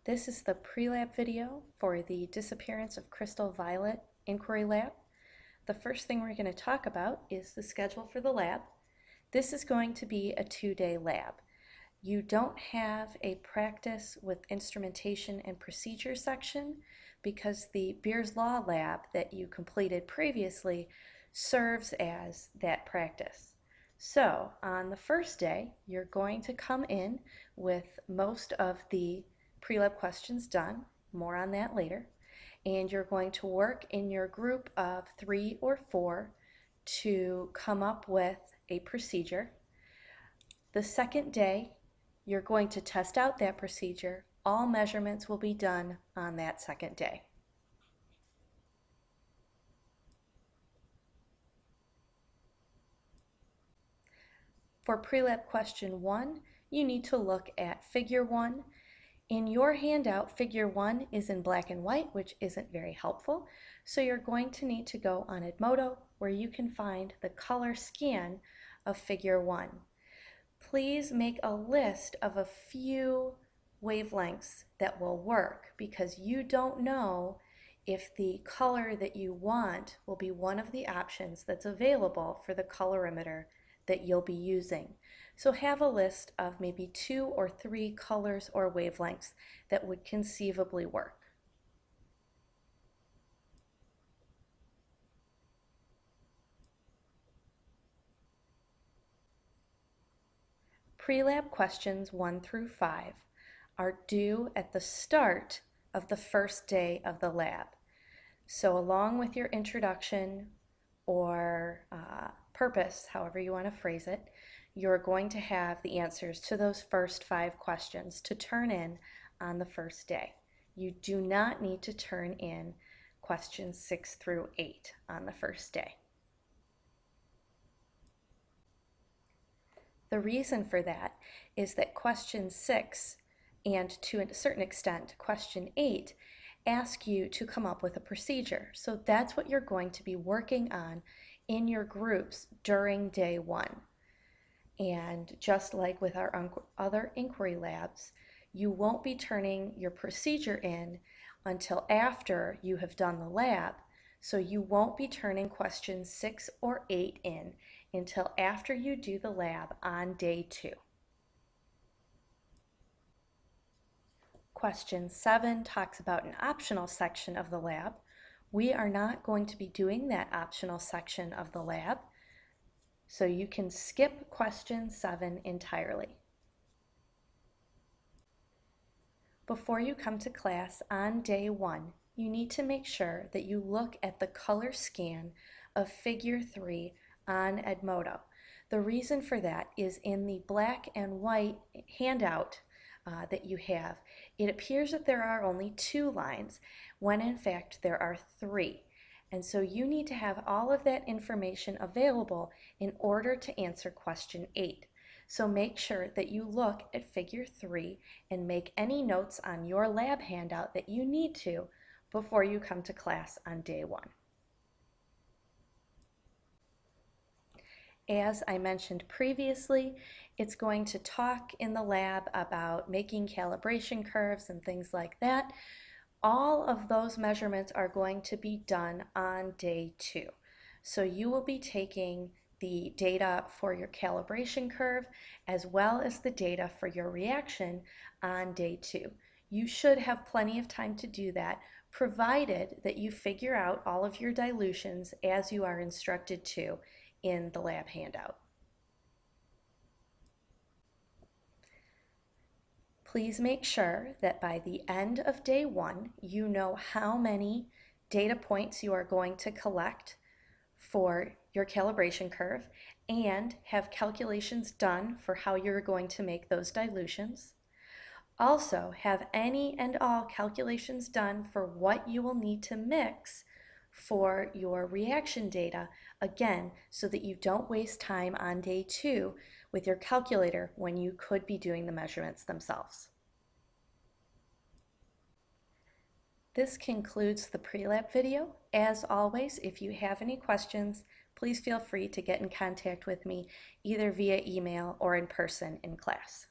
This is the pre-lab video for the disappearance of crystal violet inquiry lab. The first thing we're going to talk about is the schedule for the lab. This is going to be a 2-day lab. You don't have a practice with instrumentation and procedure section because the Beers Law lab that you completed previously serves as that practice. So on the first day, you're going to come in with most of the pre-lab questions done, more on that later, and you're going to work in your group of 3 or 4 to come up with a procedure. The second day, you're going to test out that procedure. All measurements will be done on that second day. For pre-lab question 1, you need to look at figure 1. In your handout, figure 1 is in black and white, which isn't very helpful, so you're going to need to go on Edmodo where you can find the color scan of figure 1. Please make a list of a few wavelengths that will work because you don't know if the color that you want will be one of the options that's available for the colorimeter that you'll be using. So have a list of maybe 2 or 3 colors or wavelengths that would conceivably work. Pre-lab questions 1 through 5 are due at the start of the first day of the lab. So along with your introduction or purpose, however you want to phrase it, you're going to have the answers to those first 5 questions to turn in on the first day. You do not need to turn in questions 6 through 8 on the first day. The reason for that is that question 6 and to a certain extent question 8 ask you to come up with a procedure. So that's what you're going to be working on in your groups during day 1. And just like with our other inquiry labs, you won't be turning your procedure in until after you have done the lab. So you won't be turning questions 6 or 8 in until after you do the lab on day 2. Question 7 talks about an optional section of the lab. We are not going to be doing that optional section of the lab, so you can skip question 7 entirely. Before you come to class on day 1, you need to make sure that you look at the color scan of figure 3 on Edmodo. The reason for that is in the black and white handout that you have, it appears that there are only 2 lines, when in fact there are 3. And so you need to have all of that information available in order to answer question 8. So make sure that you look at figure 3 and make any notes on your lab handout that you need to before you come to class on day 1. As I mentioned previously, it's going to talk in the lab about making calibration curves and things like that. All of those measurements are going to be done on day 2. So you will be taking the data for your calibration curve as well as the data for your reaction on day 2. You should have plenty of time to do that, provided that you figure out all of your dilutions as you are instructed to in the lab handout. Please make sure that by the end of day 1, you know how many data points you are going to collect for your calibration curve and have calculations done for how you're going to make those dilutions. Also, have any and all calculations done for what you will need to mix for your reaction data, again, so that you don't waste time on day 2 with your calculator when you could be doing the measurements themselves. This concludes the pre-lab video. As always, if you have any questions, please feel free to get in contact with me either via email or in person in class.